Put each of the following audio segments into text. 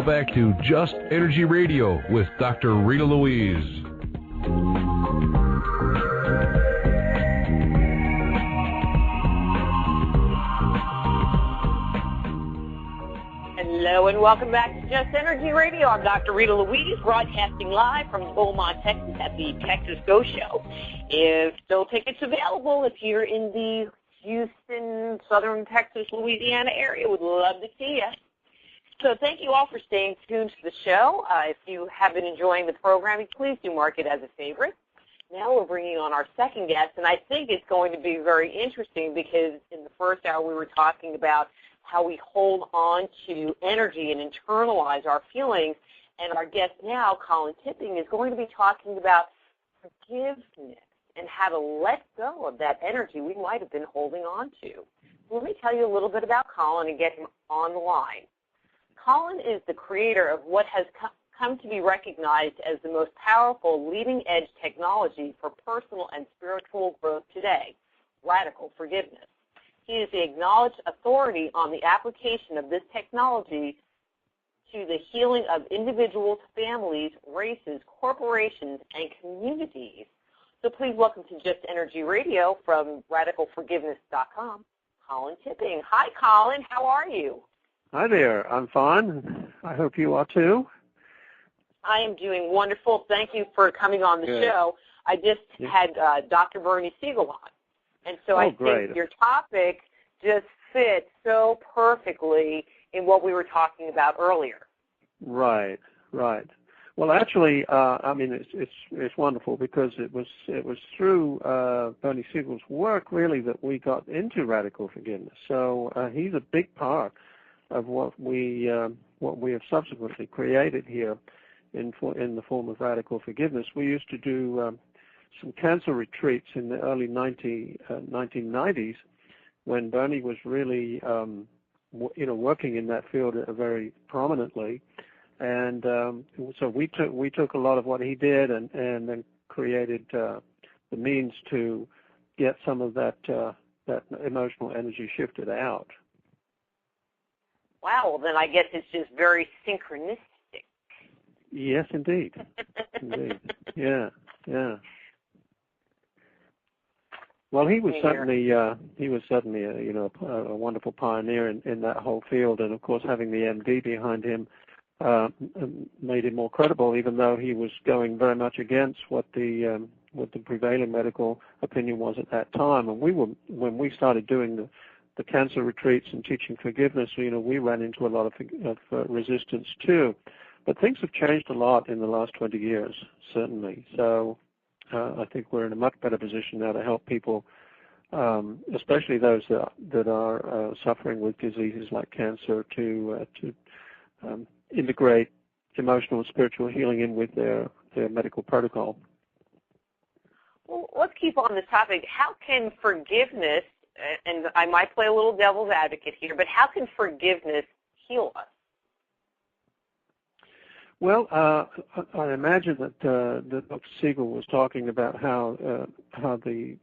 back to Just Energy Radio with Dr. Rita Louise. Hello and welcome back to Just Energy Radio. I'm Dr. Rita Louise, broadcasting live from Beaumont, Texas at the Texas Go Show. If still tickets available, if you're in the Houston, Southern Texas, Louisiana area, would love to see you. So thank you all for staying tuned to the show. If you have been enjoying the programming, please do mark it as a favorite. Now we're bringing on our second guest, and I think it's going to be very interesting because in the first hour we were talking about how we hold on to energy and internalize our feelings. And our guest now, Colin Tipping, is going to be talking about forgiveness and how to let go of that energy we might have been holding on to. Let me tell you a little bit about Colin and get him on the line. Colin is the creator of what has come to be recognized as the most powerful leading-edge technology for personal and spiritual growth today, radical forgiveness. He is the acknowledged authority on the application of this technology to the healing of individuals, families, races, corporations, and communities. So please welcome to Just Energy Radio from RadicalForgiveness.com, Colin Tipping. Hi, Colin. How are you? Hi there. I'm fine. I hope you are too. I am doing wonderful. Thank you for coming on the show. I just had Dr. Bernie Siegel on. And so I think your topic just fits so perfectly in what we were talking about earlier. Right. Well, actually, I mean, it's wonderful because it was through Bernie Siegel's work really that we got into radical forgiveness. So he's a big part of what we have subsequently created here in the form of radical forgiveness. We used to do some cancer retreats in the early 1990s when Bernie was really, working in that field very prominently. And so we took a lot of what he did and then created the means to get some of that emotional energy shifted out. Wow, well then I guess it's just very synchronistic. Yes, indeed. Indeed. Yeah. Well, he was certainly a wonderful pioneer in that whole field, and of course having the MD behind him made him more credible, even though he was going very much against what the prevailing medical opinion was at that time. And when we started doing the cancer retreats and teaching forgiveness, we ran into a lot of resistance too. But things have changed a lot in the last 20 years, certainly. So I think we're in a much better position now to help people, especially those that are suffering with diseases like cancer, to integrate emotional and spiritual healing in with their medical protocol. Well, let's keep on this topic. How can forgiveness, and I might play a little devil's advocate here, but how can forgiveness heal us? Well, I imagine that Dr. Siegel was talking about how the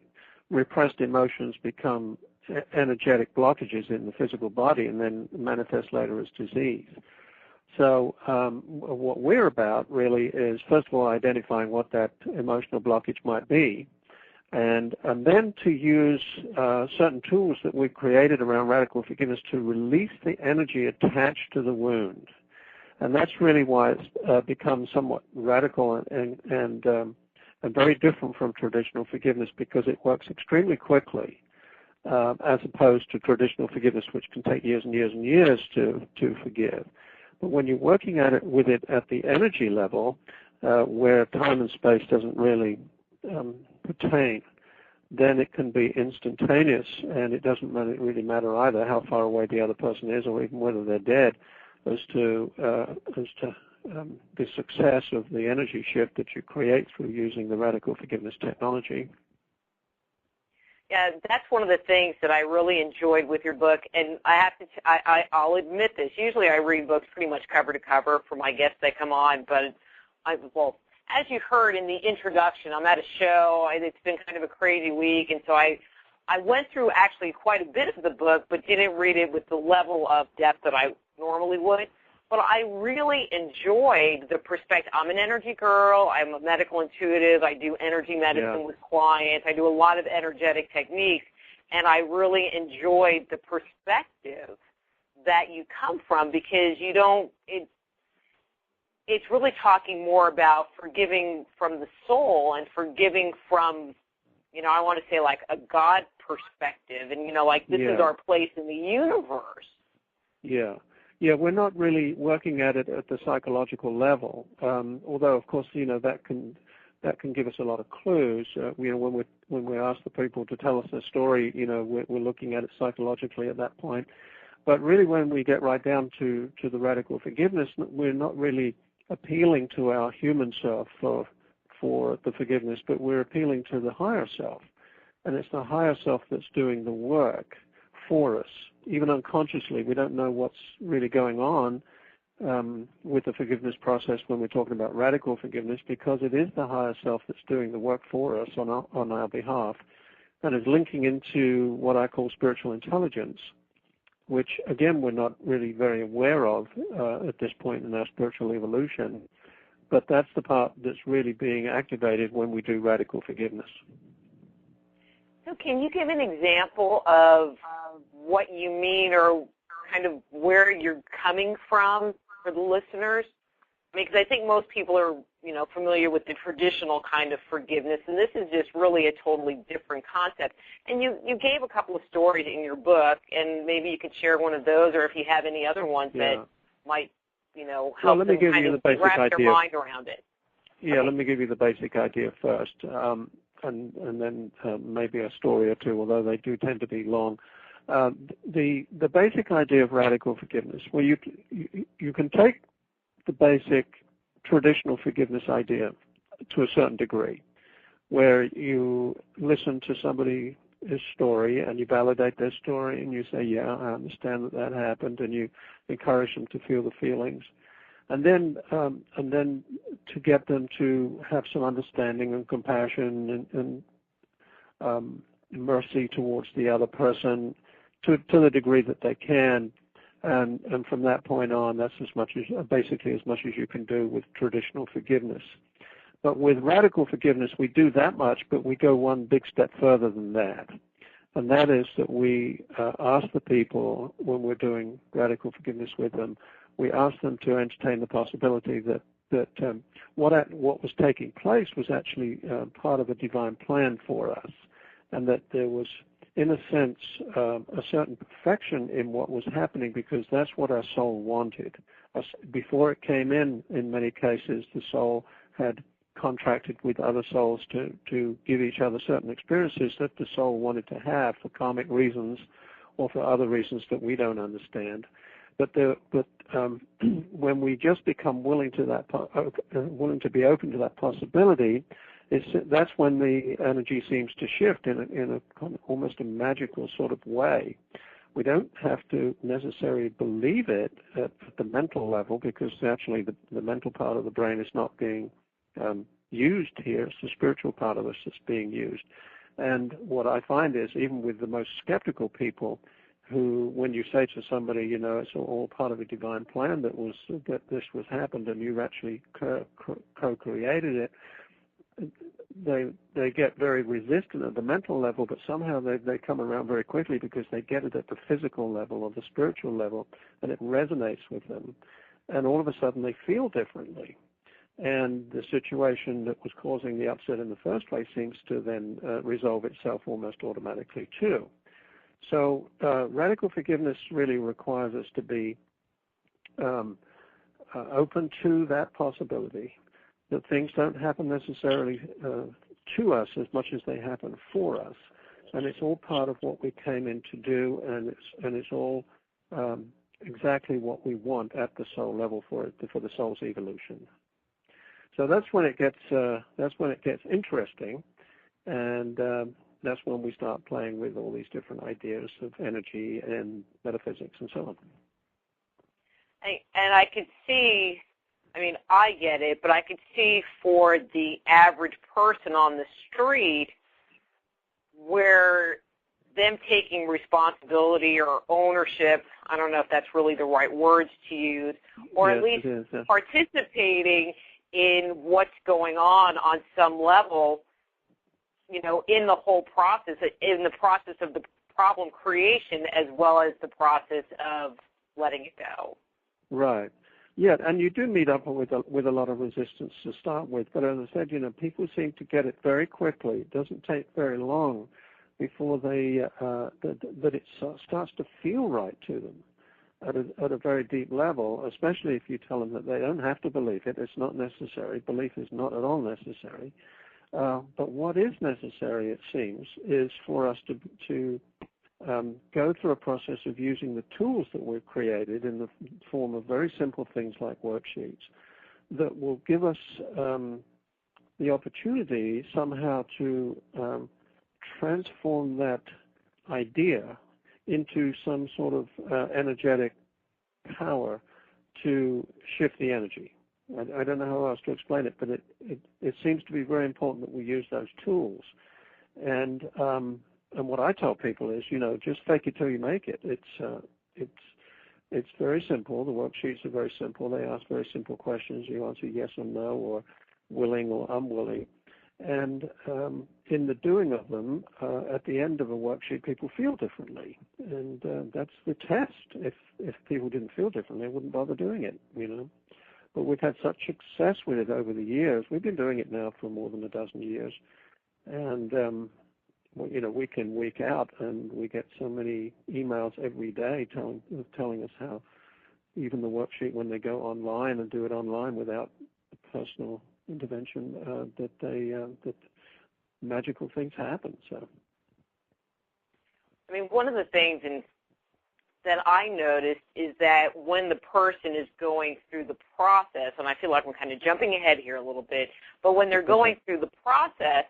repressed emotions become energetic blockages in the physical body and then manifest later as disease. So what we're about really is, first of all, identifying what that emotional blockage might be, and then to use certain tools that we've created around radical forgiveness to release the energy attached to the wound. And that's really why it's become somewhat radical and very different from traditional forgiveness, because it works extremely quickly, as opposed to traditional forgiveness, which can take years and years and years to forgive. But when you're working with it at the energy level, where time and space doesn't really pertain, then it can be instantaneous, and it doesn't really matter either how far away the other person is or even whether they're dead, as to the success of the energy shift that you create through using the radical forgiveness technology. Yeah, that's one of the things that I really enjoyed with your book, and I'll admit this. Usually I read books pretty much cover to cover for my guests that come on, but as you heard in the introduction, I'm at a show. It's been kind of a crazy week, and so I went through actually quite a bit of the book, but didn't read it with the level of depth that I normally would. but I really enjoyed the perspective. I'm an energy girl. I'm a medical intuitive. I do energy medicine with clients. I do a lot of energetic techniques, and I really enjoyed the perspective that you come from, because you don't, it's really talking more about forgiving from the soul and forgiving from, I want to say like a God perspective, and, like this is our place in the universe. Yeah. Yeah, we're not really working at it at the psychological level, although, of course, that can give us a lot of clues. When we ask the people to tell us their story, we're looking at it psychologically at that point. But really, when we get right down to the radical forgiveness, we're not really appealing to our human self for the forgiveness, but we're appealing to the higher self. And it's the higher self that's doing the work for us. Even unconsciously, we don't know what's really going on with the forgiveness process when we're talking about radical forgiveness, because it is the higher self that's doing the work for us on our behalf, and is linking into what I call spiritual intelligence, which, again, we're not really very aware of at this point in our spiritual evolution, but that's the part that's really being activated when we do radical forgiveness. So can you give an example of what you mean, or kind of where you're coming from for the listeners? Because I think most people are, familiar with the traditional kind of forgiveness, and this is just really a totally different concept. And you gave a couple of stories in your book, and maybe you could share one of those, or if you have any other ones that might, help them kind of wrap their mind around it. Yeah, okay. Let me give you the basic idea first. And then maybe a story or two, although they do tend to be long. The basic idea of radical forgiveness, well, you can take the basic traditional forgiveness idea to a certain degree, where you listen to somebody's story and you validate their story and you say, yeah, I understand that happened, and you encourage them to feel the feelings. And then to get them to have some understanding and compassion and mercy towards the other person to the degree that they can. And from that point on, that's basically as much as you can do with traditional forgiveness. But with radical forgiveness, we do that much, but we go one big step further than that. And that is that we ask the people, when we're doing radical forgiveness with them, we ask them to entertain the possibility that what was taking place was actually part of a divine plan for us, and that there was, in a sense, a certain perfection in what was happening, because that's what our soul wanted. Before it came in many cases, the soul had contracted with other souls to give each other certain experiences that the soul wanted to have for karmic reasons or for other reasons that we don't understand. But when we just become willing to be open to that possibility, that's when the energy seems to shift in a kind of almost a magical sort of way. We don't have to necessarily believe it at the mental level, because actually the mental part of the brain is not being used here. It's the spiritual part of us that's being used. And what I find is, even with the most skeptical people, who, when you say to somebody, it's all part of a divine plan that this was happened and you actually co-created it, they get very resistant at the mental level, but somehow they come around very quickly, because they get it at the physical level or the spiritual level, and it resonates with them. And all of a sudden they feel differently. And the situation that was causing the upset in the first place seems to then resolve itself almost automatically too. So radical forgiveness really requires us to be open to that possibility, that things don't happen necessarily to us as much as they happen for us. And it's all part of what we came in to do, and it's all exactly what we want at the soul level for the soul's evolution. So that's when it gets interesting, and that's when we start playing with all these different ideas of energy and metaphysics and so on. And I could see, I get it, but I could see for the average person on the street where them taking responsibility or ownership, I don't know if that's really the right words to use, or yes, at least it is, yes. participating in what's going on some level, in the whole process, in the process of the problem creation as well as the process of letting it go. Right. Yeah, and you do meet up with a lot of resistance to start with, but as I said, people seem to get it very quickly. It doesn't take very long before they that it starts to feel right to them at a very deep level, especially if you tell them that they don't have to believe it. It's not necessary. Belief is not at all necessary. But what is necessary, it seems, is for us to go through a process of using the tools that we've created in the form of very simple things like worksheets that will give us the opportunity somehow to transform that idea into some sort of energetic power to shift the energy. I don't know how else to explain it, but it seems to be very important that we use those tools. And what I tell people is, just fake it till you make it. It's very simple. The worksheets are very simple. They ask very simple questions. You answer yes or no, or willing or unwilling. And in the doing of them, at the end of a worksheet, people feel differently. And that's the test. If people didn't feel differently, they wouldn't bother doing it, But we've had such success with it over the years. We've been doing it now for more than a dozen years. And, week in, week out, and we get so many emails every day telling us how even the worksheet, when they go online and do it online without personal intervention, that magical things happen. So, one of the things that I noticed is that when the person is going through the process, and I feel like I'm kind of jumping ahead here a little bit, but when they're going through the process,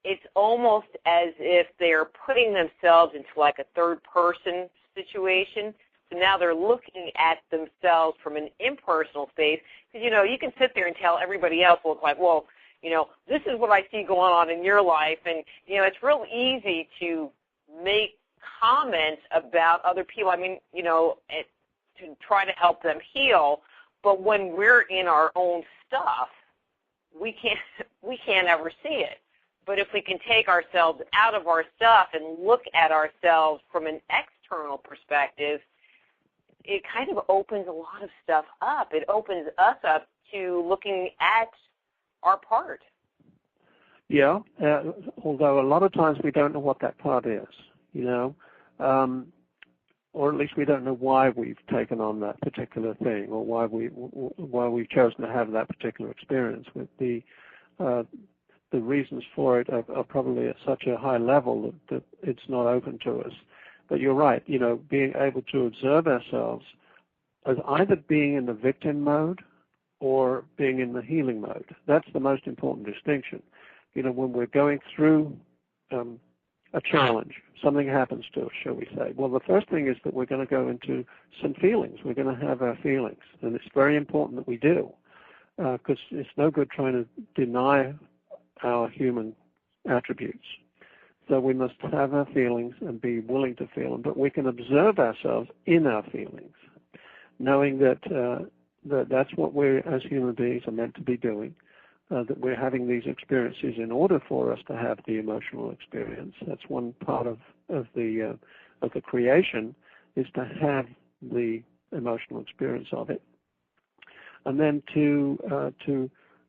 it's almost as if they're putting themselves into like a third-person situation. So now they're looking at themselves from an impersonal space. Because, you can sit there and tell everybody else, well, it's like, well, this is what I see going on in your life. And, it's real easy to make comments about other people, to try to help them heal. But when we're in our own stuff, we can't ever see it. But if we can take ourselves out of our stuff and look at ourselves from an external perspective, it kind of opens a lot of stuff up. It opens us up to looking at our part. Yeah, although a lot of times we don't know what that part is, or at least we don't know why we've taken on that particular thing, or why we've chosen to have that particular experience. With the reasons for it are probably at such a high level that it's not open to us. But you're right, being able to observe ourselves as either being in the victim mode or being in the healing mode. That's the most important distinction. When we're going through a challenge, something happens to us, shall we say. Well, the first thing is that we're going to go into some feelings. We're going to have our feelings, and it's very important that we do, because it's no good trying to deny our human attributes. So we must have our feelings and be willing to feel them, but we can observe ourselves in our feelings, knowing that that's what we as human beings are meant to be doing, that we're having these experiences in order for us to have the emotional experience. That's one part of the creation, is to have the emotional experience of it, and then to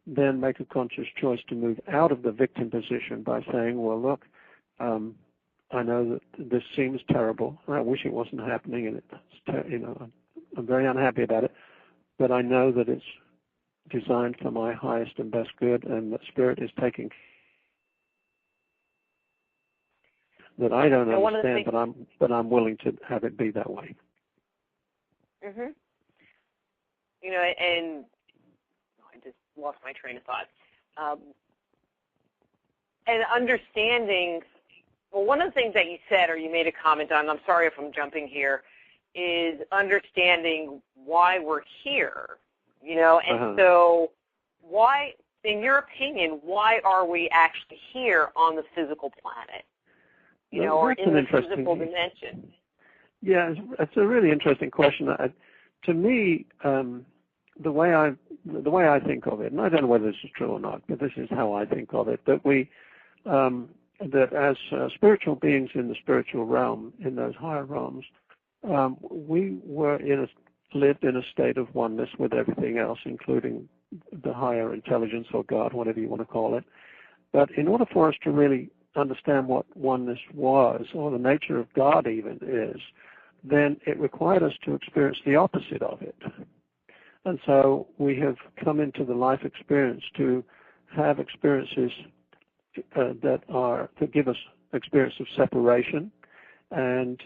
then make a conscious choice to move out of the victim position by saying, well, look, I know that this seems terrible. I wish it wasn't happening, and I'm very unhappy about it, but I know that it's designed for my highest and best good, and that Spirit is taking that I don't understand, but I'm willing to have it be that way. Mhm. And I just lost my train of thought. And understanding. Well, one of the things that you said, or you made a comment on, I'm sorry if I'm jumping here, is understanding why we're here, and so why, in your opinion, why are we actually here on the physical planet? or in the physical dimension? Yeah, it's a really interesting question. To me, the way I think of it, and I don't know whether this is true or not, but this is how I think of it, that that as spiritual beings in the spiritual realm, in those higher realms, we lived in a state of oneness with everything else, including the higher intelligence or God, whatever you want to call it. But in order for us to really understand what oneness was, or the nature of God even is, then it required us to experience the opposite of it. And so we have come into the life experience to have experiences that give us experience of separation, and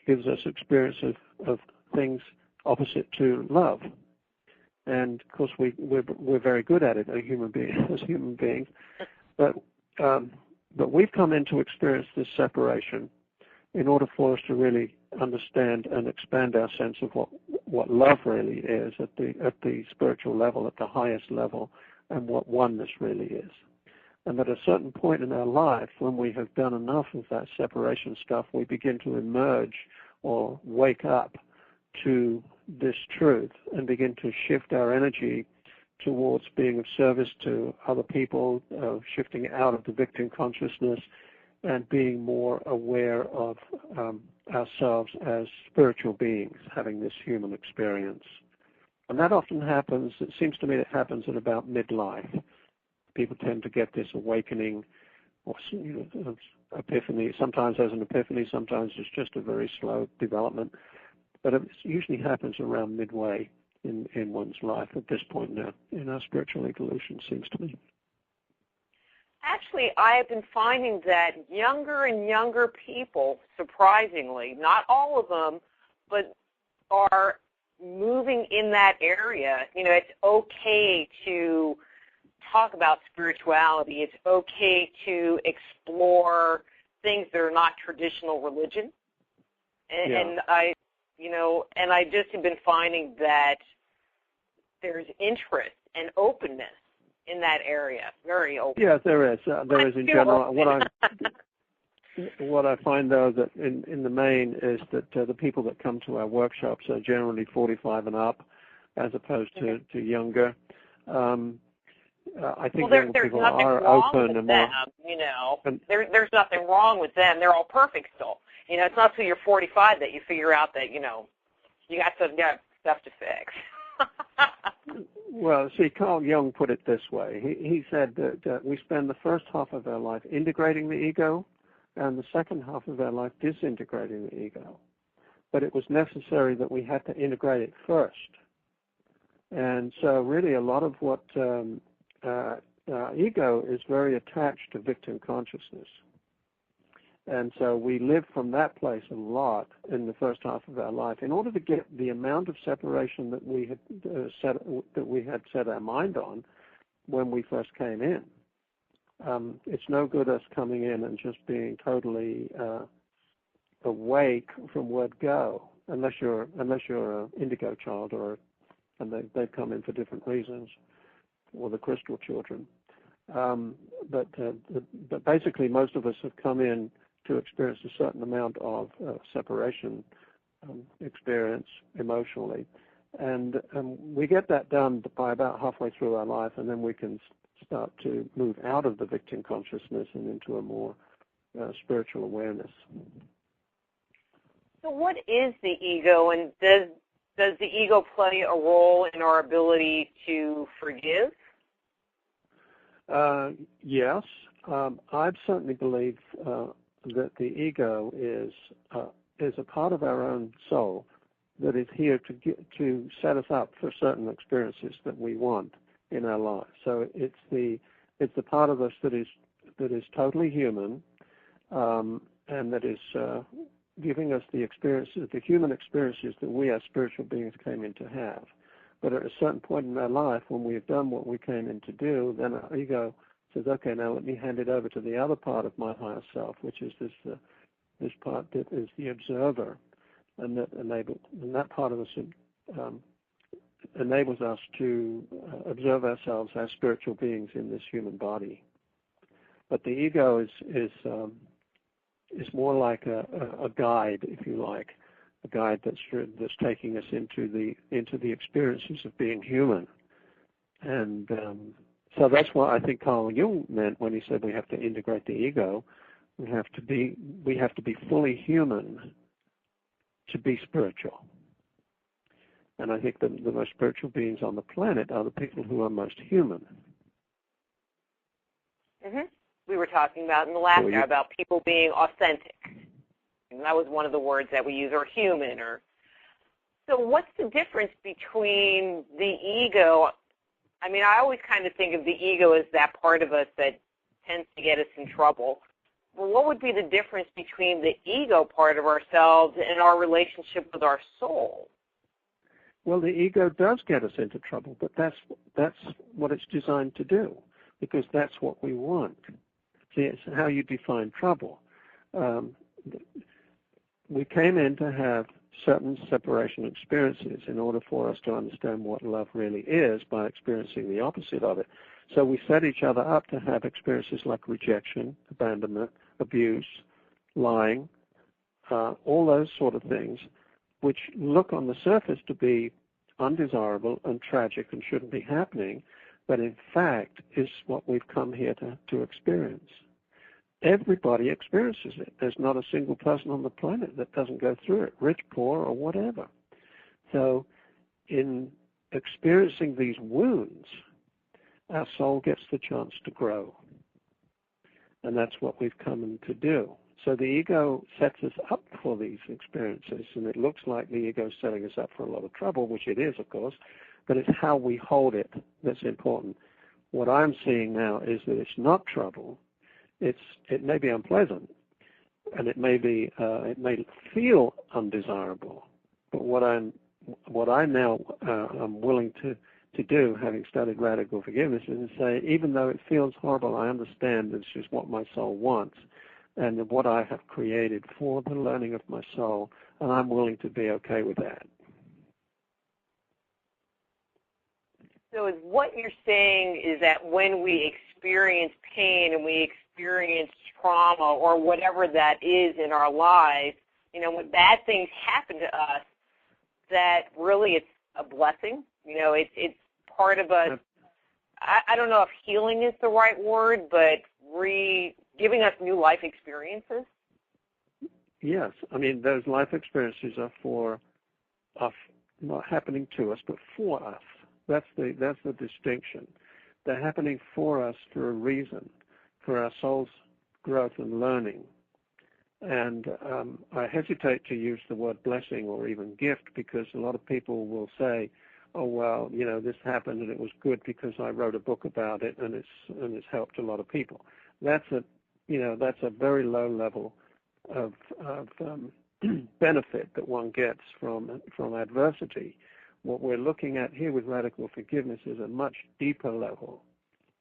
gives us experience of things opposite to love. And of course we're very good at it as human beings. But we've come in to experience this separation in order for us to really understand and expand our sense of what love really is at the spiritual level, at the highest level, and what oneness really is. And at a certain point in our life, when we have done enough of that separation stuff, we begin to emerge or wake up to this truth and begin to shift our energy towards being of service to other people, shifting out of the victim consciousness, and being more aware of ourselves as spiritual beings having this human experience. And that often happens, it seems to me it happens at about midlife. People tend to get this awakening or epiphany. Sometimes there's an epiphany, sometimes it's just a very slow development. But it usually happens around midway in one's life at this point now in our spiritual evolution, seems to me. Actually, I have been finding that younger and younger people, surprisingly, not all of them, but are moving in that area. It's okay to talk about spirituality. It's okay to explore things that are not traditional religion. And I just have been finding that there's interest and openness in that area, very open. Yes, there is. There is in general. What I find, though, that in the main is that the people that come to our workshops are generally 45 and up, as opposed to younger. I think young people are open and more. There's nothing wrong with them. They're all perfect still. It's not till you're 45 that you figure out that you got stuff to fix. Well, see, Carl Jung put it this way. He said that we spend the first half of our life integrating the ego, and the second half of our life disintegrating the ego. But it was necessary that we had to integrate it first. And so really a lot of what ego is very attached to victim consciousness. And so we live from that place a lot in the first half of our life. In order to get the amount of separation that we had set our mind on when we first came in, it's no good us coming in and just being totally awake from word go, unless you're an indigo child, and they've come in for different reasons, or the crystal children. But basically, most of us have come in to experience a certain amount of separation experience emotionally. And we get that done by about halfway through our life, and then we can start to move out of the victim consciousness and into a more spiritual awareness. So what is the ego, and does the ego play a role in our ability to forgive? Yes. I certainly believe that the ego is a part of our own soul that is here to set us up for certain experiences that we want in our lives. So it's the part of us that is totally human, and that is giving us the experiences, the human experiences that we as spiritual beings came in to have. But at a certain point in our life, when we have done what we came in to do, then our ego says, okay, now let me hand it over to the other part of my higher self, which is this part that is the observer, and that part of us enables us to observe ourselves as spiritual beings in this human body. But the ego is is more like a guide, if you like, a guide that's taking us into the experiences of being human. And so that's what I think Carl Jung meant when he said we have to integrate the ego. We have to be fully human to be spiritual. And I think the most spiritual beings on the planet are the people who are most human. Mm-hmm. We were talking about in the last hour about people being authentic. And that was one of the words that we use, or human. So what's the difference between the ego? I mean, I always kind of think of the ego as that part of us that tends to get us in trouble. Well, what would be the difference between the ego part of ourselves and our relationship with our soul? Well, the ego does get us into trouble, but that's what it's designed to do, because that's what we want. See, it's how you define trouble. We came in to have certain separation experiences in order for us to understand what love really is by experiencing the opposite of it. So we set each other up to have experiences like rejection, abandonment, abuse, lying, all those sort of things, which look on the surface to be undesirable and tragic and shouldn't be happening, but in fact is what we've come here to experience. Everybody experiences it. There's not a single person on the planet that doesn't go through it, rich, poor, or whatever. So in experiencing these wounds, our soul gets the chance to grow. And that's what we've come in to do. So the ego sets us up for these experiences, and it looks like the ego is setting us up for a lot of trouble, which it is, of course, but it's how we hold it that's important. What I'm seeing now is that it's not trouble. It may be unpleasant, and it may feel undesirable. But what I now am willing to do, having studied radical forgiveness, is to say, even though it feels horrible, I understand this is what my soul wants, and what I have created for the learning of my soul, and I'm willing to be okay with that. So what you're saying is that when we experience pain and we experience trauma or whatever that is in our lives, when bad things happen to us, that really it's a blessing. It's part of us. I don't know if healing is the right word, but giving us new life experiences. Yes. I mean, those life experiences are not happening to us, but for us. That's the distinction. They're happening for us for a reason, for our soul's growth and learning. And I hesitate to use the word blessing or even gift, because a lot of people will say, oh, well, this happened and it was good because I wrote a book about it and it's helped a lot of people. That's a very low level of benefit that one gets from adversity. What we're looking at here with radical forgiveness is a much deeper level,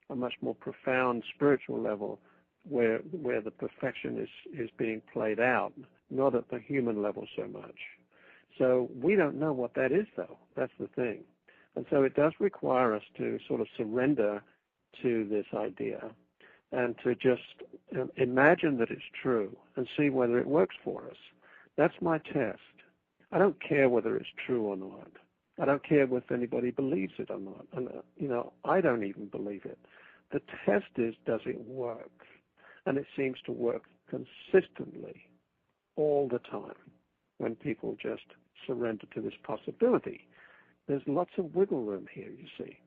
a much more profound spiritual level, where the perfection is being played out, not at the human level so much. So we don't know what that is, though. That's the thing. And so it does require us to sort of surrender to this idea and to just imagine that it's true and see whether it works for us. That's my test. I don't care whether it's true or not. I don't care if anybody believes it or not. And, I don't even believe it. The test is, does it work? And it seems to work consistently all the time when people just surrender to this possibility. There's lots of wiggle room here, you see.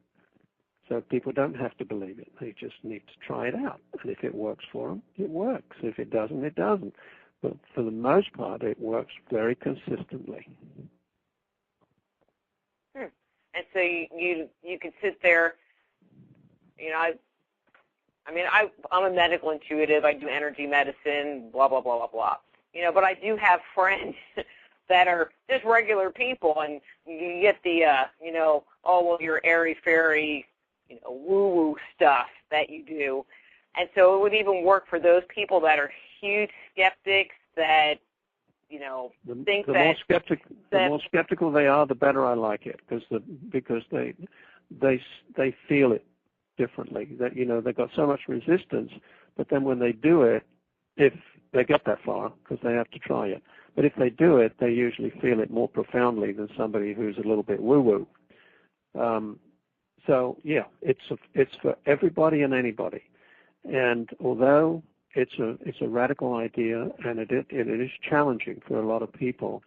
So people don't have to believe it. They just need to try it out. And if it works for them, it works. If it doesn't, it doesn't. But for the most part, it works very consistently. And so you can sit there, I'm a medical intuitive. I do energy medicine, blah, blah, blah, blah, blah. But I do have friends that are just regular people, and you get the, your airy-fairy, woo-woo stuff that you do. And so it would even work for those people that are huge skeptics that, think the that... The more skeptical they are, the better I like it, because they feel it differently. That they've got so much resistance, but then when they do it, if they get that far because they have to try it. But if they do it, they usually feel it more profoundly than somebody who's a little bit woo-woo. So yeah, it's for everybody and anybody. And although it's a radical idea and it is challenging for a lot of people,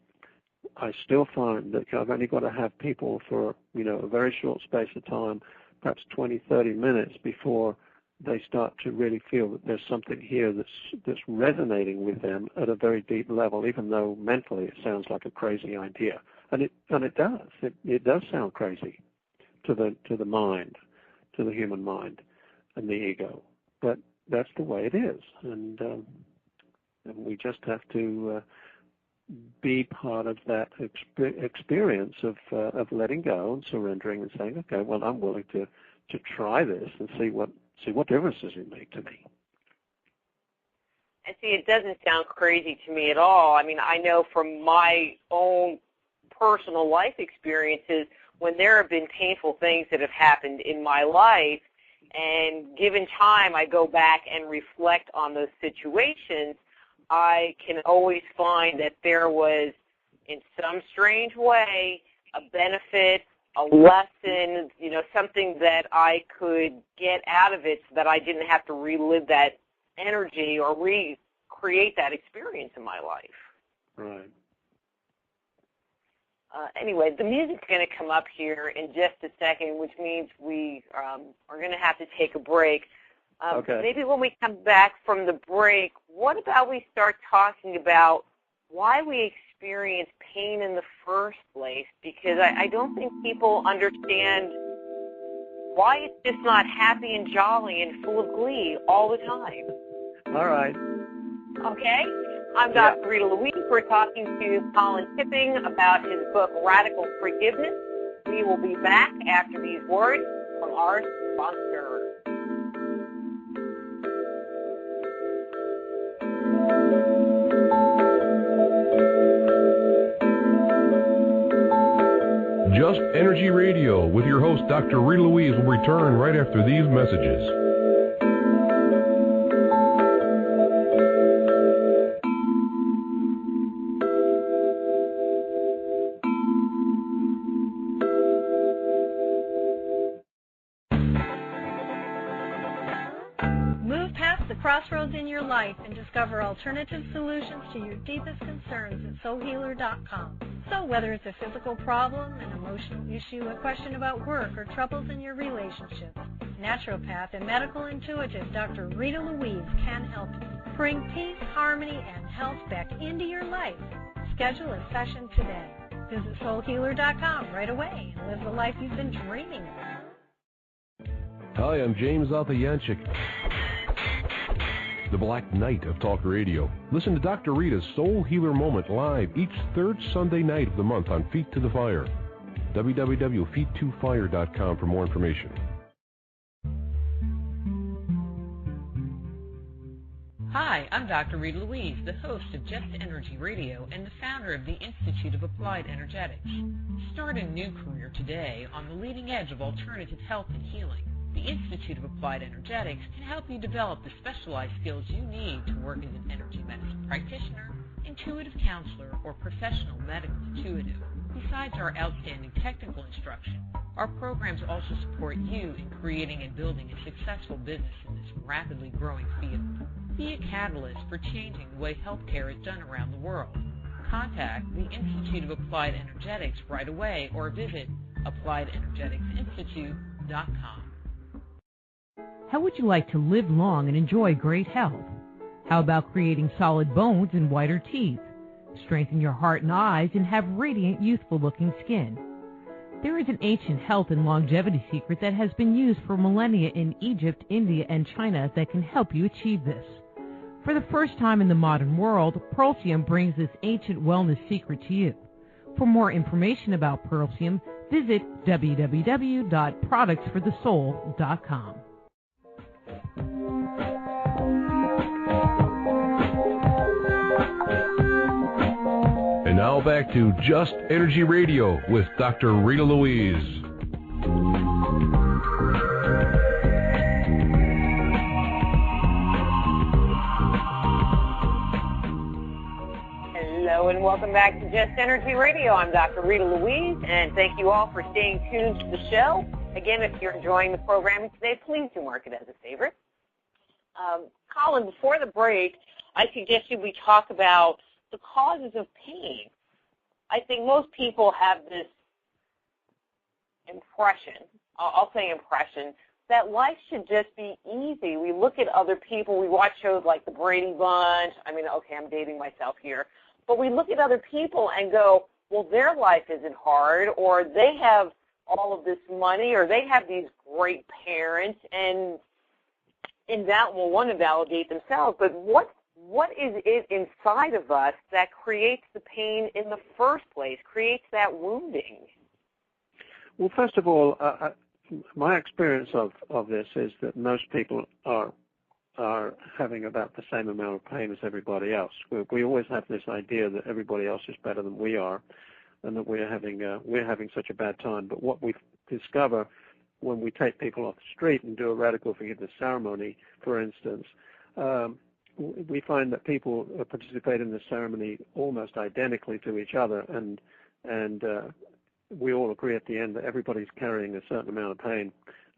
I still find that I've only got to have people for a very short space of time, perhaps 20, 30 minutes before they start to really feel that there's something here that's resonating with them at a very deep level, even though mentally it sounds like a crazy idea, and it does. It does sound crazy to the mind, to the human mind, and the ego. But that's the way it is, and we just have to be part of that experience of letting go and surrendering and saying, okay, well, I'm willing to try this and see what difference does it make to me. And see, it doesn't sound crazy to me at all. I mean, I know from my own personal life experiences, when there have been painful things that have happened in my life, and given time, I go back and reflect on those situations, I can always find that there was, in some strange way, a benefit, a lesson, something that I could get out of it so that I didn't have to relive that energy or recreate that experience in my life. Right. Anyway, the music's going to come up here in just a second, which means we are going to have to take a break. Okay. Maybe when we come back from the break, what about we start talking about why we experience pain in the first place? Because I don't think people understand why it's just not happy and jolly and full of glee all the time. All right. Okay. I'm Dr. Rita Louise. We're talking to Colin Tipping about his book, Radical Forgiveness. We will be back after these words from our sponsor. Just Energy Radio with your host, Dr. Rita Louise, will return right after these messages. Crossroads in your life and discover alternative solutions to your deepest concerns at soulhealer.com. So whether it's a physical problem, an emotional issue, a question about work, or troubles in your relationships, naturopath and medical intuitive Dr. Rita Louise can help you. Bring peace, harmony, and health back into your life. Schedule a session today. Visit soulhealer.com right away and live the life you've been dreaming of. Hi, I'm James Altayanchik, the Black Knight of Talk Radio. Listen to Dr. Rita's Soul Healer Moment live each third Sunday night of the month on Feet to the Fire. www.feet2fire.com for more information. Hi, I'm Dr. Rita Louise, the host of Just Energy Radio and the founder of the Institute of Applied Energetics. Start a new career today on the leading edge of alternative health and healing. The Institute of Applied Energetics can help you develop the specialized skills you need to work as an energy medicine practitioner, intuitive counselor, or professional medical intuitive. Besides our outstanding technical instruction, our programs also support you in creating and building a successful business in this rapidly growing field. Be a catalyst for changing the way healthcare is done around the world. Contact the Institute of Applied Energetics right away or visit appliedenergeticsinstitute.com. How would you like to live long and enjoy great health? How about creating solid bones and whiter teeth? Strengthen your heart and eyes and have radiant, youthful-looking skin. There is an ancient health and longevity secret that has been used for millennia in Egypt, India, and China that can help you achieve this. For the first time in the modern world, Pearlsium brings this ancient wellness secret to you. For more information about Pearlsium, visit www.productsforthesoul.com. And now back to Just Energy Radio with Dr. Rita Louise. Hello and welcome back to Just Energy Radio. I'm Dr. Rita Louise, and thank you all for staying tuned to the show. Again, if you're enjoying the programming today, please do mark it as a favorite. Colin, before the break, I suggested we talk about the causes of pain. I think most people have this impression, I'll say impression, that life should just be easy. We look at other people. We watch shows like The Brady Bunch. I mean, okay, I'm dating myself here. But we look at other people and go, well, their life isn't hard, or they have all of this money, or they have these great parents, and in that will want to validate themselves. But what is it inside of us that creates the pain in the first place, creates that wounding? Well, first of all, my experience of this is that most people are having about the same amount of pain as everybody else. We always have this idea that everybody else is better than we are, and that we're having such a bad time. But what we discover when we take people off the street and do a radical forgiveness ceremony, for instance, we find that people participate in the ceremony almost identically to each other, and we all agree at the end that everybody's carrying a certain amount of pain,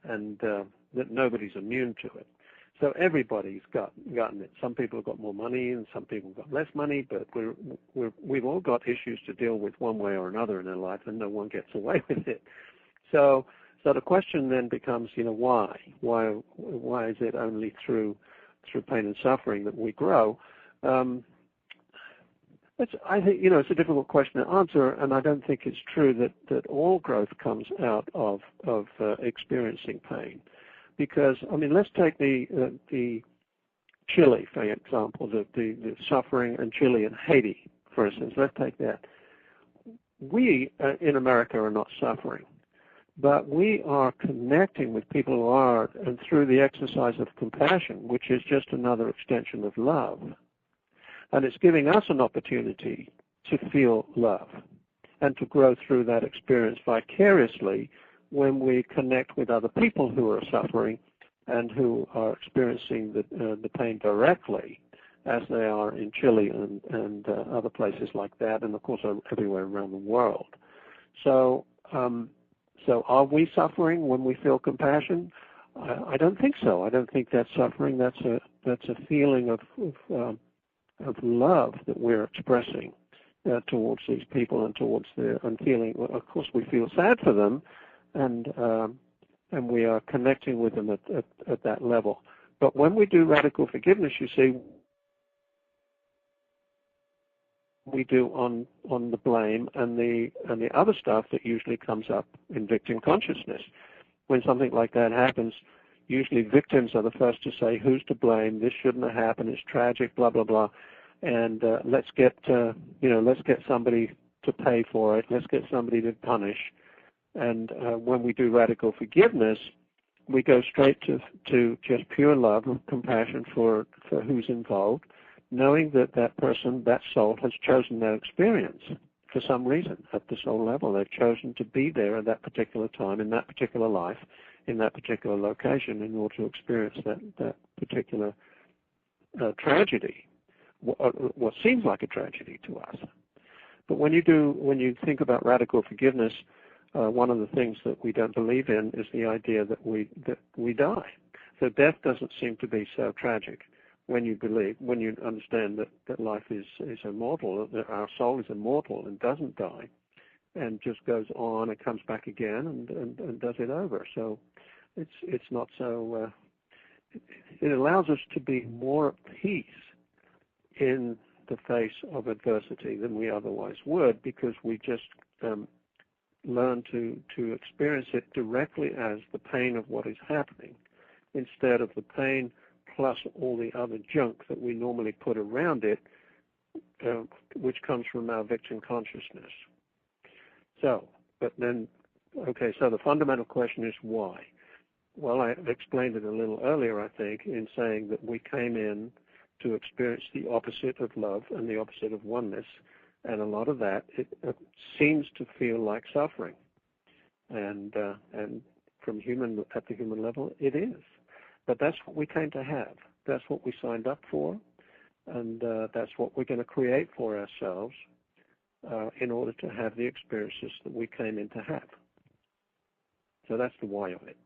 and that nobody's immune to it. So everybody's gotten it. Some people have got more money, and some people have got less money, but we've all got issues to deal with one way or another in our life, and no one gets away with it. So the question then becomes, why? Why is it only through pain and suffering that we grow? I think it's a difficult question to answer, and I don't think it's true that all growth comes out of experiencing pain. Because, let's take the Chile, for example, the suffering in Chile and Haiti, for instance. Let's take that. We in America are not suffering, but we are connecting with people who are, and through the exercise of compassion, which is just another extension of love. And it's giving us an opportunity to feel love and to grow through that experience vicariously when we connect with other people who are suffering and who are experiencing the pain directly, as they are in Chile and other places like that, and of course everywhere around the world. So are we suffering when we feel compassion? I don't think so. I don't think that's suffering. That's a feeling of love that we're expressing towards these people and towards and feeling. Of course, we feel sad for them, and we are connecting with them at that level. But when we do radical forgiveness, you see, we do on the blame and the other stuff that usually comes up in victim consciousness. When something like that happens, usually victims are the first to say, "Who's to blame? This shouldn't have happened. It's tragic. Blah blah blah." And let's get somebody to pay for it. Let's get somebody to punish. And when we do radical forgiveness, we go straight to just pure love and compassion for who's involved, knowing that person, that soul, has chosen their experience for some reason at the soul level. They've chosen to be there at that particular time, in that particular life, in that particular location, in order to experience that particular tragedy, what seems like a tragedy to us. But when you think about radical forgiveness, one of the things that we don't believe in is the idea that we die. So death doesn't seem to be so tragic when you understand that life is immortal, that our soul is immortal and doesn't die, and just goes on and comes back again and does it over. So it's not so. It allows us to be more at peace in the face of adversity than we otherwise would, because we just learn to experience it directly as the pain of what is happening, instead of the pain plus all the other junk that we normally put around it, which comes from our victim consciousness. So the fundamental question is why? Well, I explained it a little earlier, I think, in saying that we came in to experience the opposite of love and the opposite of oneness, and a lot of that it seems to feel like suffering, and at the human level, it is. But that's what we came to have. That's what we signed up for, And that's what we're going to create for ourselves in order to have the experiences that we came in to have. So that's the why of it.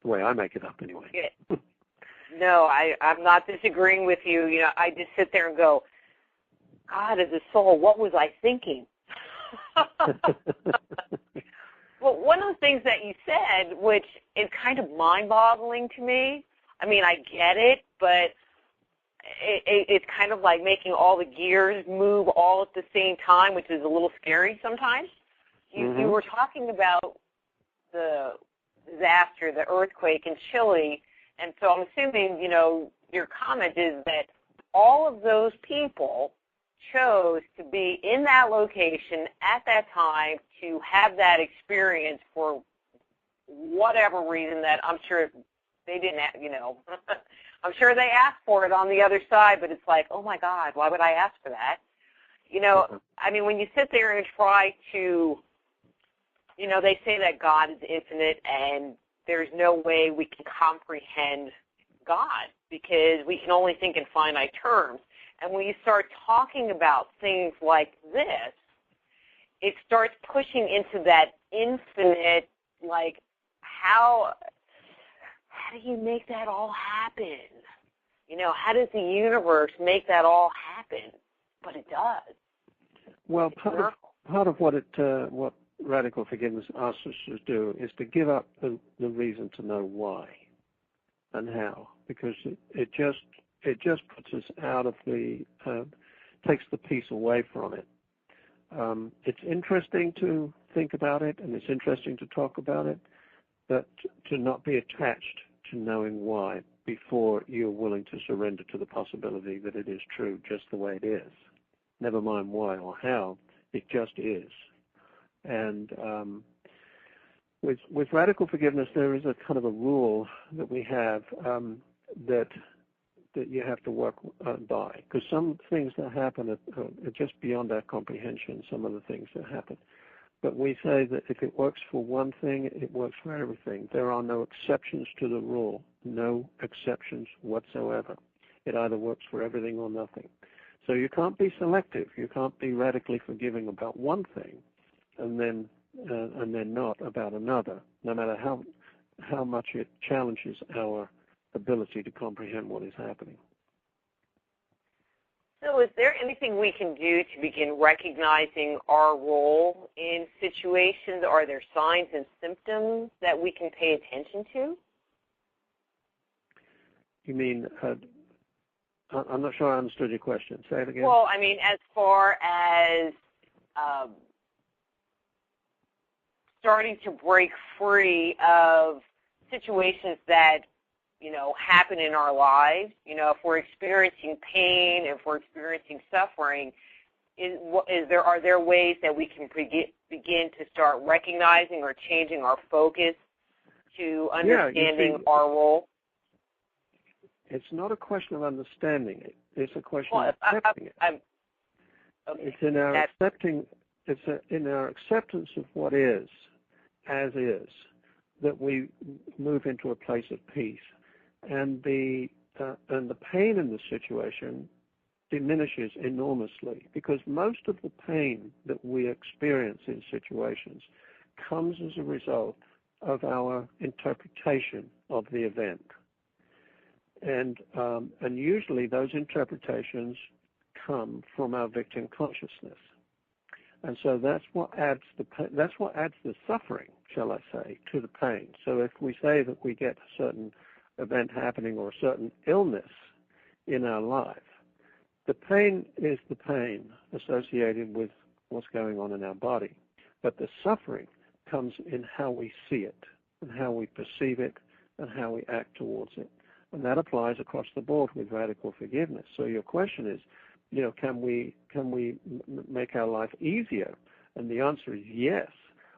The way I make it up, anyway. Yeah. No, I'm not disagreeing with you. You know, I just sit there and go, God, as a soul, what was I thinking? Well, one of the things that you said, which is kind of mind-boggling to me, I mean, I get it, but it's kind of like making all the gears move all at the same time, which is a little scary sometimes. You were talking about the disaster, the earthquake in Chile, and so I'm assuming, you know, your comment is that all of those people chose to be in that location at that time to have that experience for whatever reason that I'm sure they didn't have, you know, I'm sure they asked for it on the other side, but it's like, oh, my God, why would I ask for that? You know, I mean, when you sit there and try to, you know, they say that God is infinite and there's no way we can comprehend God because we can only think in finite terms. And when you start talking about things like this, it starts pushing into that infinite, like, how do you make that all happen? You know, how does the universe make that all happen? But it does. Well, part of what what radical forgiveness asks us to do is to give up the reason to know why and how, because it just puts us out of takes the peace away from it. It's interesting to think about it, and it's interesting to talk about it, but to not be attached to knowing why before you're willing to surrender to the possibility that it is true just the way it is. Never mind why or how, it just is. And with radical forgiveness, there is a kind of a rule that we have that you have to work by, because some things that happen are just beyond our comprehension, some of the things that happen. But we say that if it works for one thing, it works for everything. There are no exceptions to the rule, no exceptions whatsoever. It either works for everything or nothing. So you can't be selective. You can't be radically forgiving about one thing and then not about another, no matter how much it challenges our ability to comprehend what is happening. So is there anything we can do to begin recognizing our role in situations? Are there signs and symptoms that we can pay attention to? You mean, I'm not sure I understood your question. Say it again. Well, I mean, as far as starting to break free of situations that, you know, happen in our lives. You know, if we're experiencing pain, if we're experiencing suffering, are there ways that we can begin to start recognizing or changing our focus to understanding our role? It's not a question of understanding it. It's a question of accepting it. Okay. It's in our accepting. It's in our acceptance of what is, as is, that we move into a place of peace. And the pain in the situation diminishes enormously, because most of the pain that we experience in situations comes as a result of our interpretation of the event. And usually those interpretations come from our victim consciousness. And so that's what adds the suffering, shall I say, to the pain. So if we say that we get a certain event happening or a certain illness in our life, the pain is the pain associated with what's going on in our body. But the suffering comes in how we see it and how we perceive it and how we act towards it. And that applies across the board with radical forgiveness. So your question is, you know, can we make our life easier? And the answer is yes.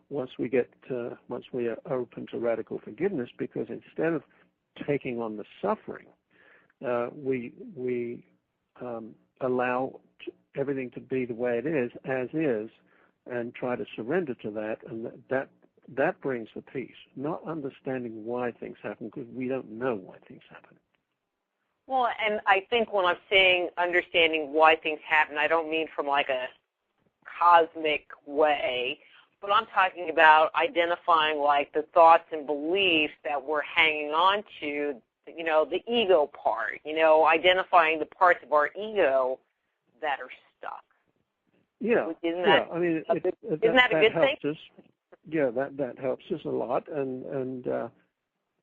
Once we are open to radical forgiveness, because instead of taking on the suffering, we allow everything to be the way it is, as is, and try to surrender to that, and that brings the peace. Not understanding why things happen, because we don't know why things happen. Well, and I think when I'm saying understanding why things happen, I don't mean from like a cosmic way, but I'm talking about identifying like the thoughts and beliefs that we're hanging on to, you know, the ego part, you know, identifying the parts of our ego that are stuck. Yeah, isn't that I mean, isn't that a good thing? Yeah, that helps us a lot, and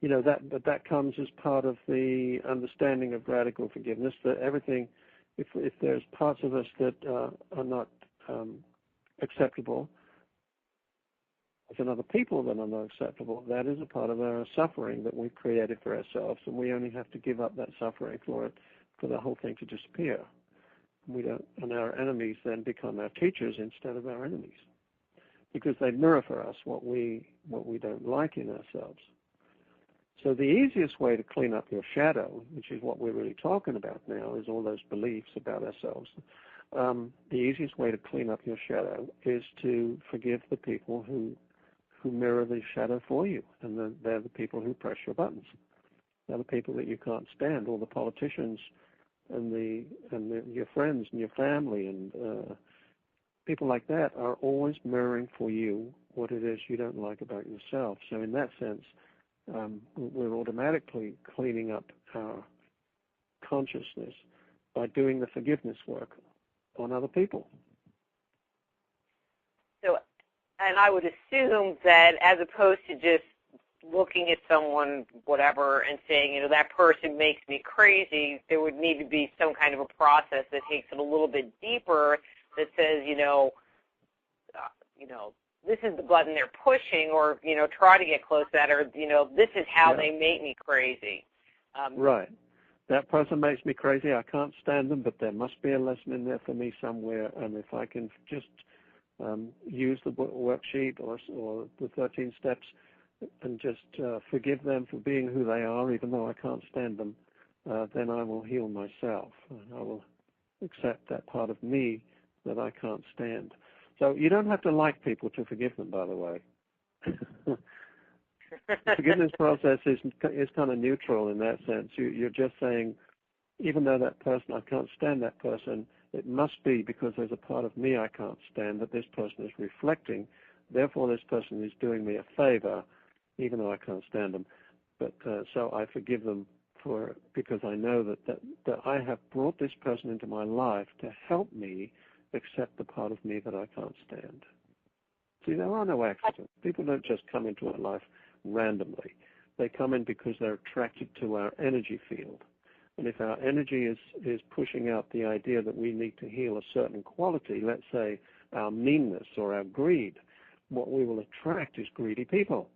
you know, that comes as part of the understanding of radical forgiveness, that everything, if there's parts of us that are not acceptable, as in other people that are not acceptable, that is a part of our suffering that we've created for ourselves, and we only have to give up that suffering for the whole thing to disappear. We don't, and our enemies then become our teachers instead of our enemies, because they mirror for us what we don't like in ourselves. So the easiest way to clean up your shadow, which is what we're really talking about now, is all those beliefs about ourselves. The easiest way to clean up your shadow is to forgive the people who mirror the shadow for you, and they're the people who press your buttons. They're the people that you can't stand, all the politicians and your friends and your family and people like that are always mirroring for you what it is you don't like about yourself. So in that sense, we're automatically cleaning up our consciousness by doing the forgiveness work on other people. So, and I would assume that as opposed to just looking at someone, whatever, and saying, you know, that person makes me crazy, there would need to be some kind of a process that takes it a little bit deeper that says, you know, this is the button they're pushing, or, you know, try to get close to that, or, you know, this is how they make me crazy. Right. That person makes me crazy. I can't stand them, but there must be a lesson in there for me somewhere, and if I can just use the worksheet or the 13 steps and just forgive them for being who they are, even though I can't stand them, then I will heal myself. I will accept that part of me that I can't stand. So you don't have to like people to forgive them, by the way. The forgiveness process is kind of neutral in that sense. You're just saying, even though that person, I can't stand that person, it must be because there's a part of me I can't stand that this person is reflecting. Therefore, this person is doing me a favor, even though I can't stand them. But so I forgive them because I know that I have brought this person into my life to help me accept the part of me that I can't stand. See, there are no accidents. People don't just come into our life randomly. They come in because they're attracted to our energy field. And if our energy is pushing out the idea that we need to heal a certain quality, let's say our meanness or our greed, what we will attract is greedy people.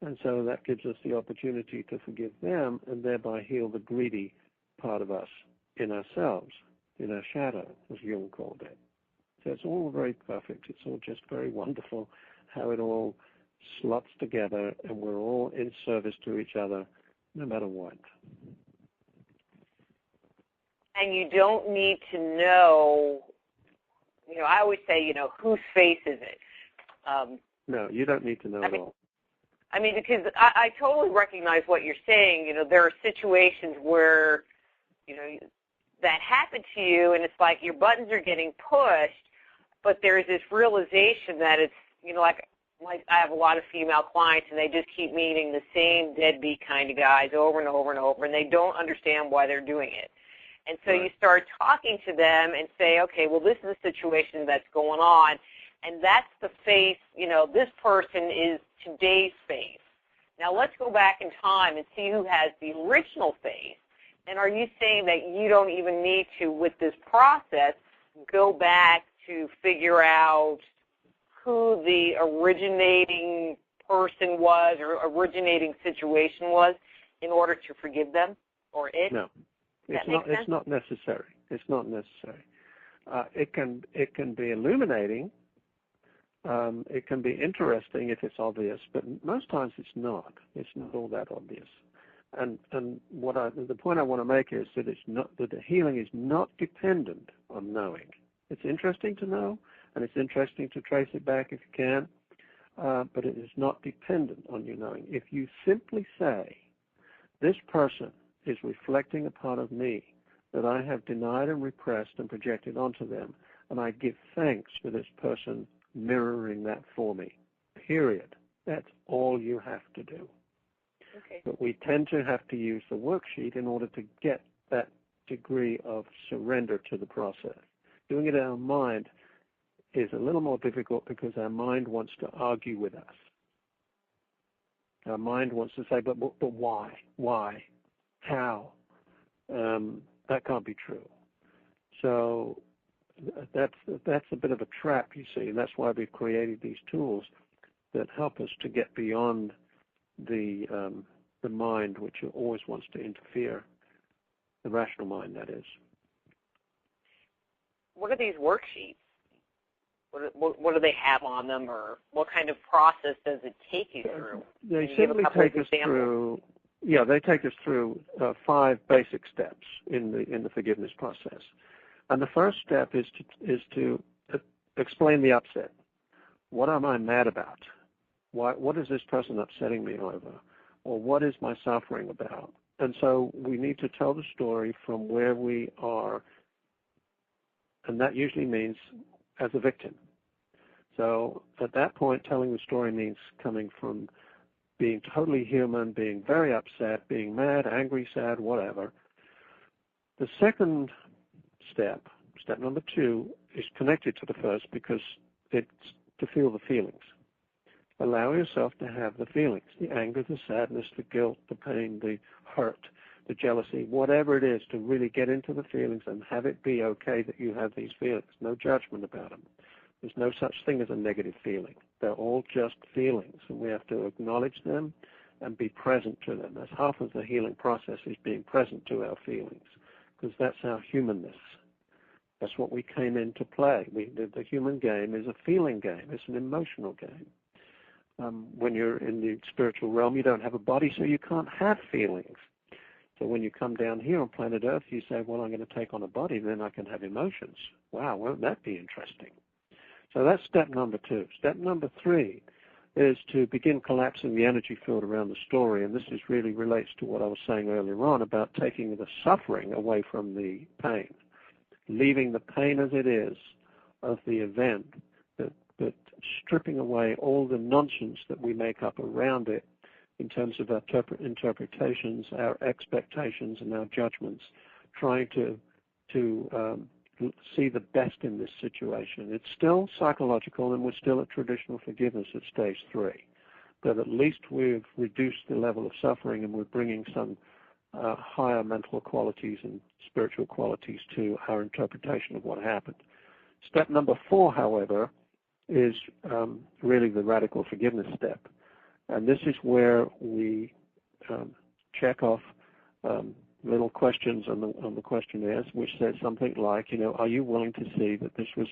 And so that gives us the opportunity to forgive them and thereby heal the greedy part of us in ourselves, in our shadow, as Jung called it. So it's all very perfect. It's all just very wonderful how it all slots together, and we're all in service to each other no matter what. And you don't need to know, you know, I always say, you know, whose face is it? No, you don't need to know at all. I mean, because I totally recognize what you're saying. You know, there are situations where, you know, that happen to you, and it's like your buttons are getting pushed, but there's this realization that it's, you know, like I have a lot of female clients, and they just keep meeting the same deadbeat kind of guys over and over and over, and they don't understand why they're doing it. And so you start talking to them and say, okay, well, this is the situation that's going on, and that's the face, you know, this person is today's face. Now let's go back in time and see who has the original face. And are you saying that you don't even need to, with this process, go back to figure out who the originating person was or originating situation was in order to forgive them or it? No. It's not necessary. It's not necessary. It can be illuminating. It can be interesting if it's obvious, but most times it's not. It's not all that obvious. And the point I want to make is that the healing is not dependent on knowing. It's interesting to know, and it's interesting to trace it back if you can, but it is not dependent on you knowing. If you simply say, this person is reflecting a part of me that I have denied and repressed and projected onto them, and I give thanks for this person mirroring that for me, period. That's all you have to do. Okay. But we tend to have to use the worksheet in order to get that degree of surrender to the process. Doing it in our mind is a little more difficult because our mind wants to argue with us. Our mind wants to say, but why? Why? How? That can't be true. So that's a bit of a trap, you see, and that's why we've created these tools that help us to get beyond the mind, which always wants to interfere, the rational mind, that is. What are these worksheets? What do they have on them, or what kind of process does it take you through? They simply take us through. Yeah, they take us through 5 basic steps in the forgiveness process. And the first step is to explain the upset. What am I mad about? What is this person upsetting me over? Or what is my suffering about? And so we need to tell the story from where we are, and that usually means as a victim. So at that point, telling the story means coming from being totally human, being very upset, being mad, angry, sad, whatever. The second step number 2, is connected to the first because it's to feel the feelings. Allow yourself to have the feelings, the anger, the sadness, the guilt, the pain, the hurt, the jealousy, whatever it is, to really get into the feelings and have it be okay that you have these feelings. No judgment about them. There's no such thing as a negative feeling. They're all just feelings, and we have to acknowledge them and be present to them. That's half of the healing process, is being present to our feelings, because that's our humanness. That's what we came in to play. The human game is a feeling game. It's an emotional game. When you're in the spiritual realm, you don't have a body, so you can't have feelings. So when you come down here on planet Earth, you say, well, I'm going to take on a body, then I can have emotions. Wow, won't that be interesting? So that's step number 2. Step number 3 is to begin collapsing the energy field around the story, and this really relates to what I was saying earlier on about taking the suffering away from the pain, leaving the pain as it is of the event, but stripping away all the nonsense that we make up around it in terms of our interpretations, our expectations, and our judgments, trying to see the best in this situation. It's still psychological, and we're still at traditional forgiveness at stage 3. But at least we've reduced the level of suffering, and we're bringing some higher mental qualities and spiritual qualities to our interpretation of what happened. Step number 4, however, is really the radical forgiveness step. And this is where we check off little questions on the questionnaires, which says something like, are you willing to see that this was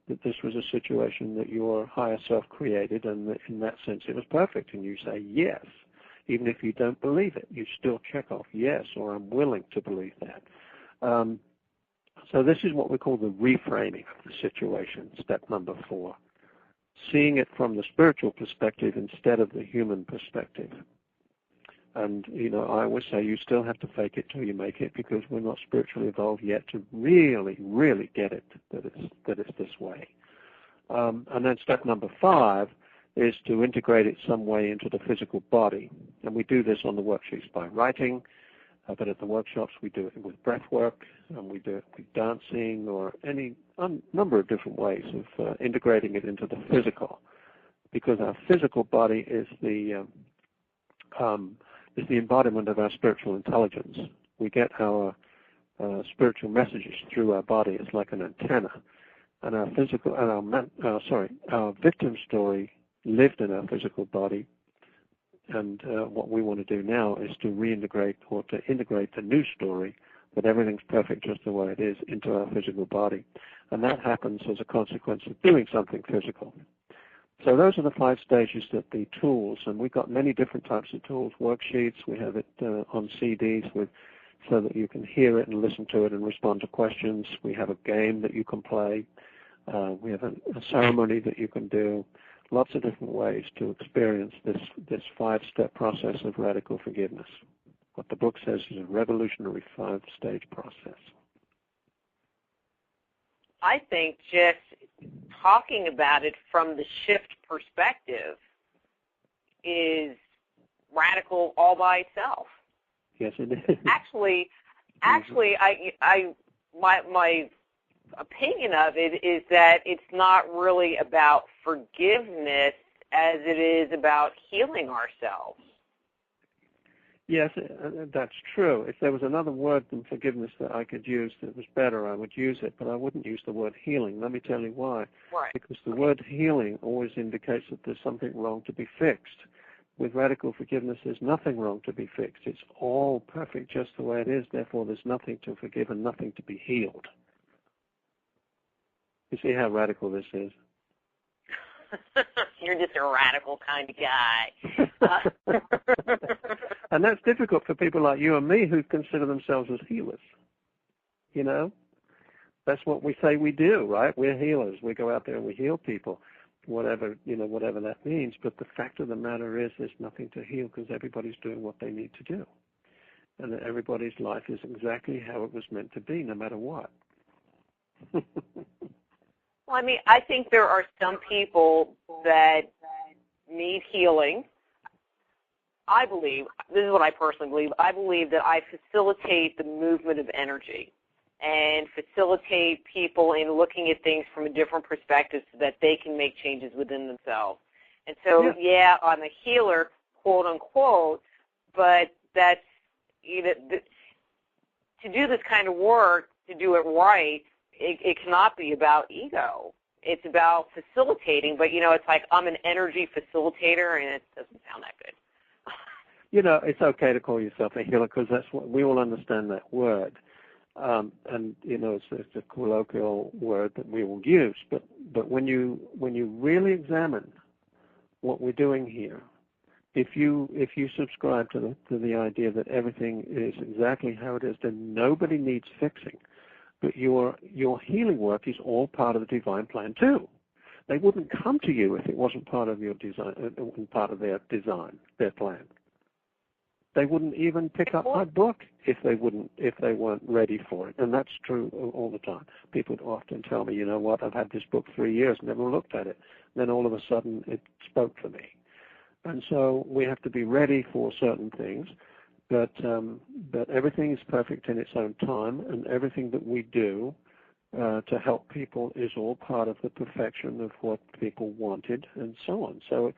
that this was a situation that your higher self created, and that in that sense it was perfect? And you say yes. Even if you don't believe it, you still check off yes, or I'm willing to believe that. So this is what we call the reframing of the situation, step number 4. Seeing it from the spiritual perspective instead of the human perspective. And, I always say you still have to fake it till you make it, because we're not spiritually evolved yet to really, really get it, that it's this way. And then step number 5 is to integrate it some way into the physical body. And we do this on the worksheets by writing, but at the workshops we do it with breath work, and we do it with dancing, or any number of different ways of integrating it into the physical, because our physical body is the embodiment of our spiritual intelligence. We get our spiritual messages through our body. It's like an antenna, and our victim story lived in our physical body. And what we want to do now is to reintegrate, or to integrate the new story that everything's perfect just the way it is into our physical body. And that happens as a consequence of doing something physical. So those are the 5 stages that the tools, and we've got many different types of tools, worksheets. We have it on CDs so that you can hear it and listen to it and respond to questions. We have a game that you can play. We have a ceremony that you can do. Lots of different ways to experience this 5-step process of radical forgiveness. what the book says is a revolutionary 5-stage process. I think just talking about it from the shift perspective is radical all by itself. Yes, it is. Actually, my opinion of it is that it's not really about forgiveness as it is about healing ourselves. Yes, that's true. If there was another word than forgiveness that I could use that was better, I would use it, but I wouldn't use the word healing. Let me tell you why. Right. Because the word healing always indicates that there's something wrong to be fixed. With radical forgiveness, there's nothing wrong to be fixed. It's all perfect just the way it is. Therefore, there's nothing to forgive and nothing to be healed. You see how radical this is? You're just a radical kind of guy. And that's difficult for people like you and me who consider themselves as healers. You know? That's what we say we do, right? We're healers. We go out there and we heal people, whatever that means. But the fact of the matter is there's nothing to heal because everybody's doing what they need to do. And that everybody's life is exactly how it was meant to be, no matter what. Well, I mean, I think there are some people that need healing. I believe, this is what I personally believe, I believe that I facilitate the movement of energy and facilitate people in looking at things from a different perspective so that they can make changes within themselves. And so, yeah I'm a healer, quote unquote, but that's, to do this kind of work, to do it right, it cannot be about ego. It's about facilitating, but, it's like I'm an energy facilitator, and it doesn't sound that good. It's okay to call yourself a healer because that's what we all understand that word. And, it's a colloquial word that we will use. But when you really examine what we're doing here, if you subscribe to the idea that everything is exactly how it is, then nobody needs fixing. But your healing work is all part of the divine plan too. They wouldn't come to you if it wasn't part of your design, part of their design, their plan. They wouldn't even pick up my book if they weren't ready for it. And that's true all the time. People often tell me, you know what, I've had this book 3 years, never looked at it. Then all of a sudden it spoke for me. And so we have to be ready for certain things. But everything is perfect in its own time, and everything that we do to help people is all part of the perfection of what people wanted, and so on. So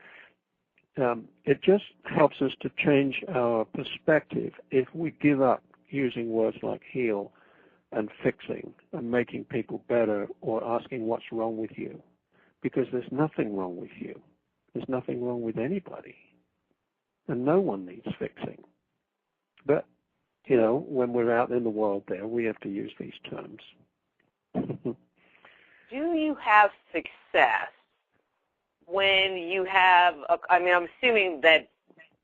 it just helps us to change our perspective if we give up using words like heal and fixing and making people better or asking what's wrong with you, because there's nothing wrong with you. There's nothing wrong with anybody, and no one needs fixing. But, when we're out in the world there, we have to use these terms. Do you have success when you have, I'm assuming that,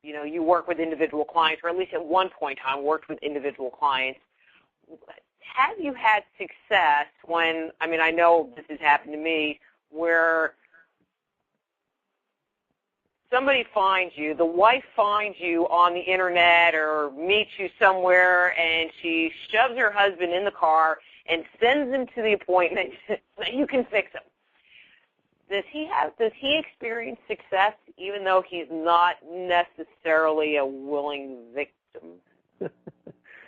you work with individual clients, or at least at one point in time worked with individual clients. Have you had success when, I know this has happened to me, where somebody finds you, the wife finds you on the internet or meets you somewhere, and she shoves her husband in the car and sends him to the appointment so you can fix him. Does he experience success even though he's not necessarily a willing victim?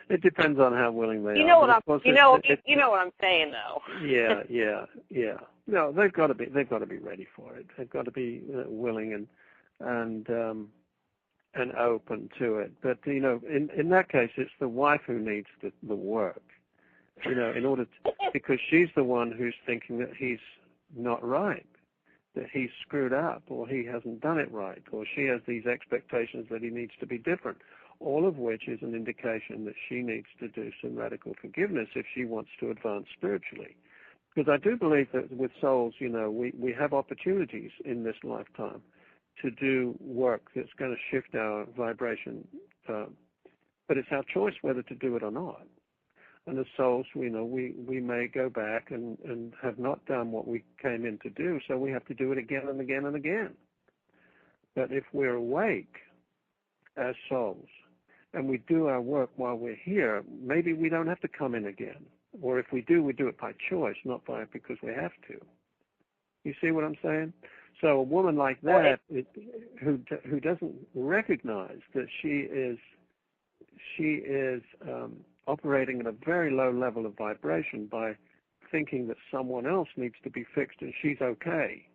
It depends on how willing they are. You know what I'm saying, though. Yeah. No, they've got to be ready for it. They've got to be willing and open to it. But in that case, it's the wife who needs the work. In order because she's the one who's thinking that he's not right, that he's screwed up, or he hasn't done it right, or she has these expectations that he needs to be different. All of which is an indication that she needs to do some radical forgiveness if she wants to advance spiritually. Because I do believe that with souls, we have opportunities in this lifetime to do work that's going to shift our vibration, but it's our choice whether to do it or not. And as souls, we may go back and have not done what we came in to do, so we have to do it again and again and again. But if we're awake as souls, and we do our work while we're here, maybe we don't have to come in again. Or if we do, we do it by choice, not because we have to. You see what I'm saying? So a woman like that, who doesn't recognize that she is operating at a very low level of vibration by thinking that someone else needs to be fixed and she's okay,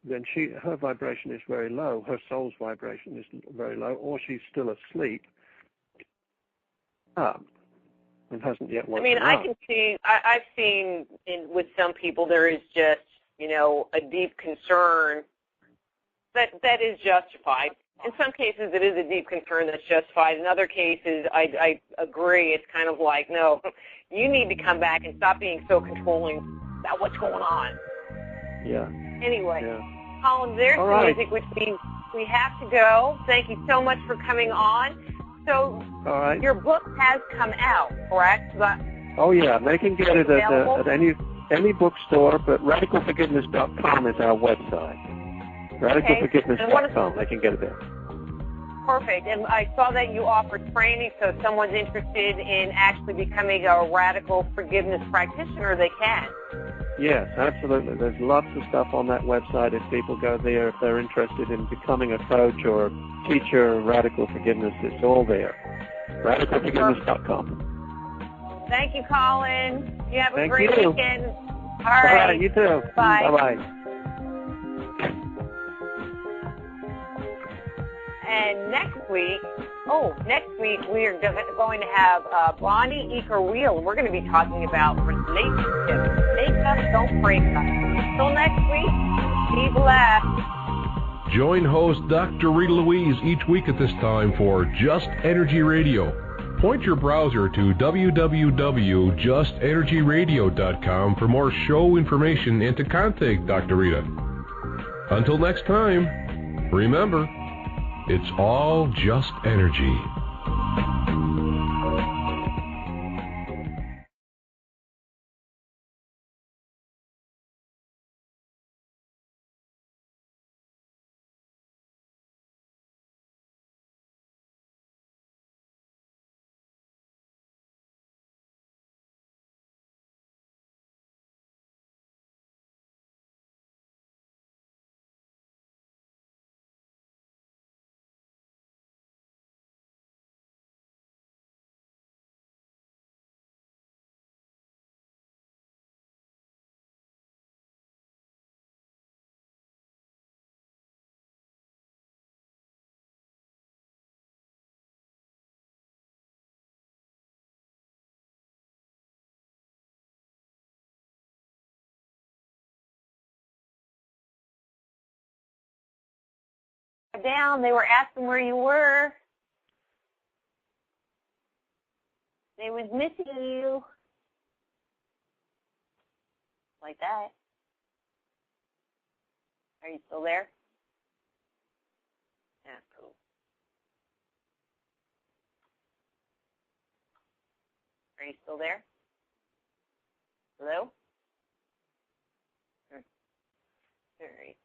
then her vibration is very low, her soul's vibration is very low, or she's still asleep and hasn't yet woken up. I can see, I've seen with some people there is just, a deep concern that is justified. In some cases it is a deep concern that's justified. In other cases, I agree, it's kind of like, no, you need to come back and stop being so controlling about what's going on. Yeah. Anyway, yeah. Colin, there's the music, which means we have to go. Thank you so much for coming on. So your book has come out, correct? Oh, yeah. They can get it at any bookstore, but RadicalForgiveness.com is our website. RadicalForgiveness.com. They can get it there. Perfect. And I saw that you offer training, so if someone's interested in actually becoming a radical forgiveness practitioner, they can. Yes, absolutely. There's lots of stuff on that website if people go there, if they're interested in becoming a coach or teacher of radical forgiveness. It's all there. RadicalForgiveness.com. Thank you, Colin. You have a Thank great you. weekend. All right. You too. Bye. Bye-bye. And next week we are going to have Bonnie Eaker-Wheel, and we're going to be talking about relationships. Make us, don't break us. Until next week, be blessed. Join host Dr. Rita Louise each week at this time for Just Energy Radio. Point your browser to www.justenergyradio.com for more show information and to contact Dr. Rita. Until next time, remember, it's all just energy. Down, they were asking where you were. They was missing you. Like that. Are you still there? Yeah, cool. Are you still there? Hello? All right.